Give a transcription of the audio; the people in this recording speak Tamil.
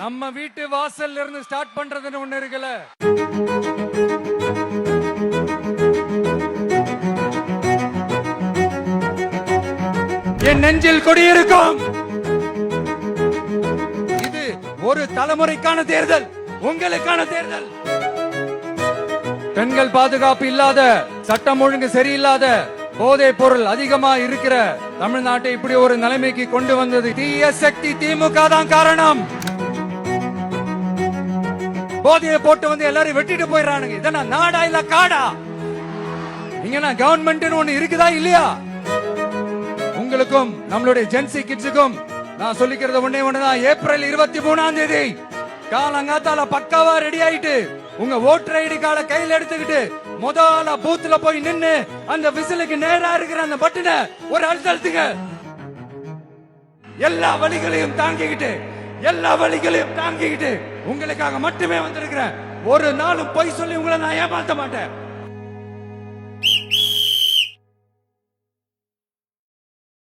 நம்ம வீட்டு வாசல்ல இருந்து ஸ்டார்ட் பண்றதுன்னு ஒண்ணு இருக்குல்ல. என் நெஞ்சில் கொடியிருக்கும். இது ஒரு தலைமுறைக்கான தேர்தல், உங்களுக்கான தேர்தல். பெண்கள் பாதுகாப்பு இல்லாத, சட்டம் ஒழுங்கு சரியில்லாத, போதை பொருள் அதிகமா இருக்கிற தமிழ்நாட்டை இப்படி ஒரு நிலைமைக்கு கொண்டு வந்தது தீய சக்தி திமுக தான் காரணம். போதையை போட்டு வந்து எல்லாரும் வெட்டிட்டு போயிடறானுங்க. இதெல்லாம் நாடா இல்ல காடா? இங்க கவர்மெண்ட் ஒண்ணு இருக்குதா இல்லையா? உங்களுக்கும் நம்மளுடைய ஜென்சி கிட்ஸுக்கும் நான் சொல்லிக்கிறது ஒண்ணே ஒண்ணுதான். ஏப்ரல் 23ஆம் தேதி காலங்காத்தால பக்காவா ரெடி ஆயிட்டு உங்க ஓட்டர் ஐடி கார்டை கையில எடுத்துக்கிட்டு முதல்ல பூத்துல போய் நின்னு அந்த விசிலுக்கு நேரா இருக்கிற அந்த பட்டனை ஒரு அழுத்தத்துங்க. எல்லா வழிகளையும் தாங்கிக்கிட்டு உங்களுக்காக மட்டுமே வந்திருக்கிறேன். ஒரு நாளும் பொய் சொல்லி உங்களை நான் ஏமாத்த மாட்டேன்.